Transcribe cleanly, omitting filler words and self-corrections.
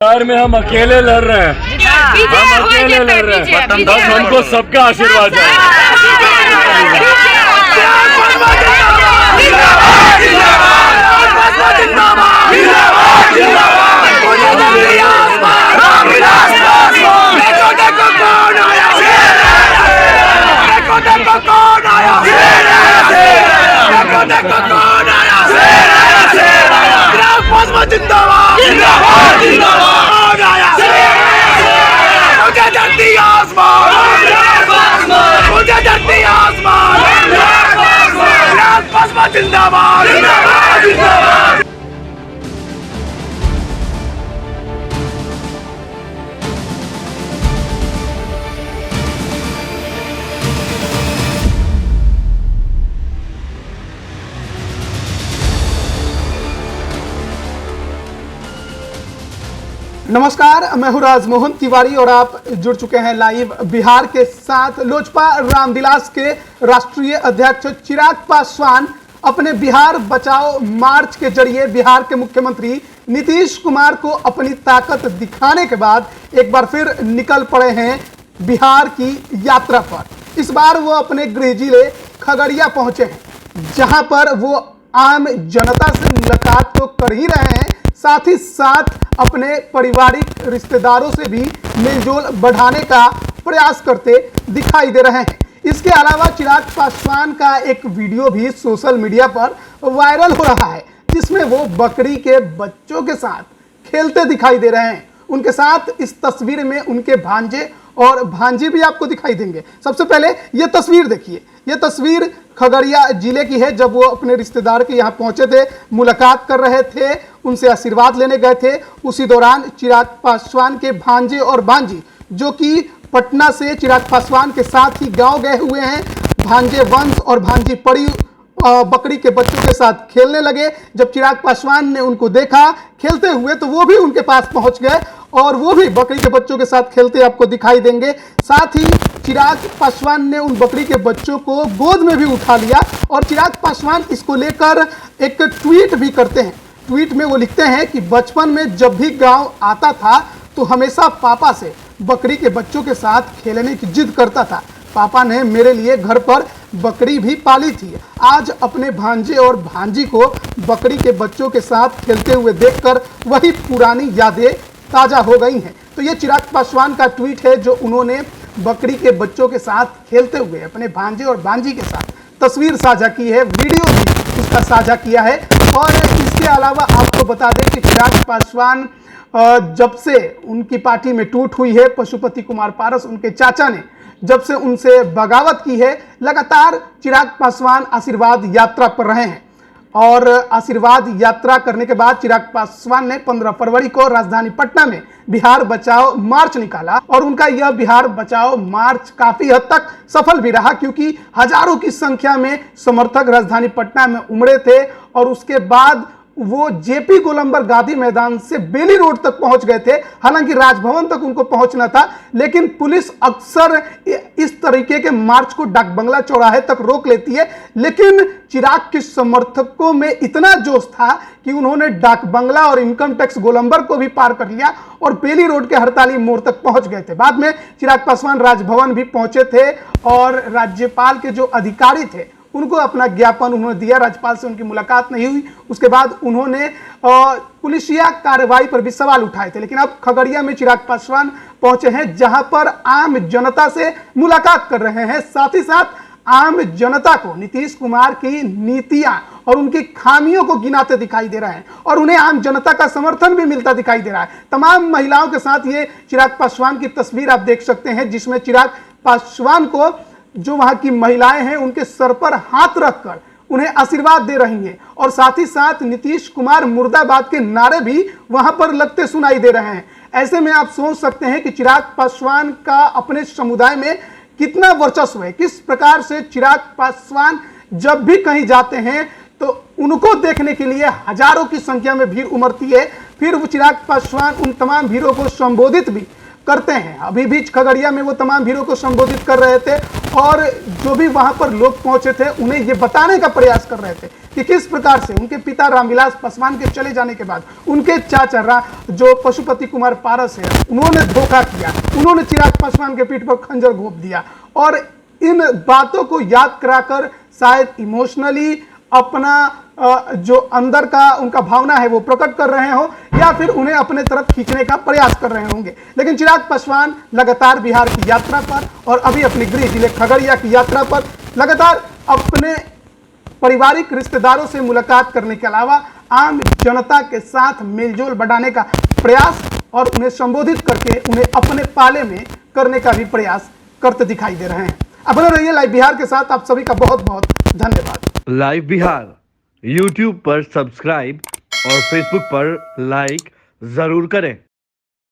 बिहार में हम अकेले लड़ रहे हैं, हम अकेले लड़ रहे हैं, बस हमको सबका आशीर्वाद जिंदाबाद। नमस्कार, मैं हूं राजमोहन तिवारी और आप जुड़ चुके हैं लाइव बिहार के साथ। लोजपा रामविलास के राष्ट्रीय अध्यक्ष चिराग पासवान अपने बिहार बचाओ मार्च के जरिए बिहार के मुख्यमंत्री नीतीश कुमार को अपनी ताकत दिखाने के बाद एक बार फिर निकल पड़े हैं बिहार की यात्रा पर। इस बार वो अपने गृह जिले खगड़िया पहुंचे हैं, जहां पर वो आम जनता से मुलाकात तो कर ही रहे हैं, साथ ही साथ अपने पारिवारिक रिश्तेदारों से भी मेलजोल बढ़ाने का प्रयास करते दिखाई दे रहे हैं। इसके अलावा चिराग पासवान का एक वीडियो भी सोशल मीडिया पर वायरल हो रहा है, जिसमें वो बकरी के बच्चों के साथ खेलते दिखाई दे रहे हैं। उनके साथ इस तस्वीर में उनके भांजे और भांजी भी आपको दिखाई देंगे। सबसे पहले ये तस्वीर देखिए, ये तस्वीर खगड़िया जिले की है, जब वो अपने रिश्तेदार के यहाँ पहुंचे थे, मुलाकात कर रहे थे, उनसे आशीर्वाद लेने गए थे। उसी दौरान चिराग पासवान के भांजे और भांजी, जो कि पटना से चिराग पासवान के साथ ही गांव गए हुए हैं, भांजे वंश और भांजी परी बकरी के बच्चों के साथ खेलने लगे। जब चिराग पासवान ने उनको देखा खेलते हुए तो वो भी उनके पास पहुंच गए और वो भी बकरी के बच्चों के साथ खेलते आपको दिखाई देंगे। साथ ही चिराग पासवान ने उन बकरी के बच्चों को गोद में भी उठा लिया और चिराग पासवान इसको लेकर एक ट्वीट भी करते हैं। ट्वीट में वो लिखते हैं कि बचपन में जब भी गाँव आता था तो हमेशा पापा से बकरी के बच्चों के साथ खेलने की जिद करता था। पापा ने मेरे लिए घर पर बकरी भी पाली थी। आज अपने भांजे और भांजी को बकरी के बच्चों के साथ खेलते हुए देखकर वही पुरानी यादें ताज़ा हो गई हैं। तो ये चिराग पासवान का ट्वीट है, जो उन्होंने बकरी के बच्चों के साथ खेलते हुए अपने भांजे और भांजी के साथ तस्वीर साझा की है, वीडियो भी उसका साझा किया है। और इसके अलावा आपको बता दें कि चिराग पासवान जब से उनकी पार्टी में टूट हुई है, पशुपति कुमार पारस उनके चाचा ने जब से उनसे बगावत की है, लगातार चिराग पासवान आशीर्वाद यात्रा पर रहे हैं। और आशीर्वाद यात्रा करने के बाद चिराग पासवान ने 15 फरवरी को राजधानी पटना में बिहार बचाओ मार्च निकाला और उनका यह बिहार बचाओ मार्च काफी हद तक सफल भी रहा, क्योंकि हजारों की संख्या में समर्थक राजधानी पटना में उमड़े थे। और उसके बाद वो जेपी गोलंबर गांधी मैदान से बेली रोड तक पहुंच गए थे। हालांकि राजभवन तक उनको पहुंचना था, लेकिन पुलिस अक्सर इस तरीके के मार्च को डाक बंगला चौराहे तक रोक लेती है। लेकिन चिराग के समर्थकों में इतना जोश था कि उन्होंने डाक बंगला और इनकम टैक्स गोलंबर को भी पार कर लिया और बेली रोड के हड़ताली मोड़ तक पहुंच गए थे। बाद में चिराग पासवान राजभवन भी पहुंचे थे और राज्यपाल के जो अधिकारी थे उनको अपना ज्ञापन उन्होंने दिया। राज्यपाल से उनकी मुलाकात नहीं हुई। उसके बाद उन्होंने पुलिसिया कार्रवाई पर भी सवाल उठाए थे। लेकिन अब खगड़िया में चिराग पासवान पहुंचे हैं, जहां पर आम जनता से मुलाकात कर रहे हैं। साथ ही साथ आम जनता को नीतीश कुमार की नीतियां और उनकी खामियों को गिनाते दिखाई दे रहे हैं और उन्हें आम जनता का समर्थन भी मिलता दिखाई दे रहा है। तमाम महिलाओं के साथ ये चिराग पासवान की तस्वीर आप देख सकते हैं, जिसमें चिराग पासवान को जो वहां की महिलाएं हैं उनके सर पर हाथ रखकर उन्हें आशीर्वाद दे रही हैं। और साथ ही साथ नीतीश कुमार मुर्दाबाद के नारे भी वहां पर लगते सुनाई दे रहे हैं। ऐसे में आप सोच सकते हैं कि चिराग पासवान का अपने समुदाय में कितना वर्चस्व है, किस प्रकार से चिराग पासवान जब भी कहीं जाते हैं तो उनको देखने के लिए हजारों की संख्या में भीड़ उमड़ती है। फिर वो चिराग पासवान उन तमाम भीड़ों को संबोधित भी करते हैं। अभी भी खगड़िया में वो तमाम भीड़ों को संबोधित कर रहे थे और जो भी वहां पर लोग पहुंचे थे उन्हें ये बताने का प्रयास कर रहे थे कि किस प्रकार से उनके पिता रामविलास पासवान के चले जाने के बाद उनके चाचा जो पशुपति कुमार पारस है, उन्होंने धोखा किया, उन्होंने चिराग पासवान के पीठ पर खंजर घोंप दिया। और इन बातों को याद कराकर शायद इमोशनली अपना जो अंदर का उनका भावना है वो प्रकट कर रहे हो, या फिर उन्हें अपने तरफ खींचने का प्रयास कर रहे होंगे। लेकिन चिराग पासवान लगातार बिहार की यात्रा पर और अभी अपने गृह जिले खगड़िया की यात्रा पर लगातार अपने पारिवारिक रिश्तेदारों से मुलाकात करने के अलावा आम जनता के साथ मेलजोल बढ़ाने का प्रयास और उन्हें संबोधित करके उन्हें अपने पाले में करने का भी प्रयास करते दिखाई दे रहे हैं। अब बने रहिए लाइव बिहार के साथ। आप सभी का बहुत बहुत धन्यवाद। लाइव बिहार यूट्यूब पर सब्सक्राइब और फेसबुक पर लाइक जरूर करें।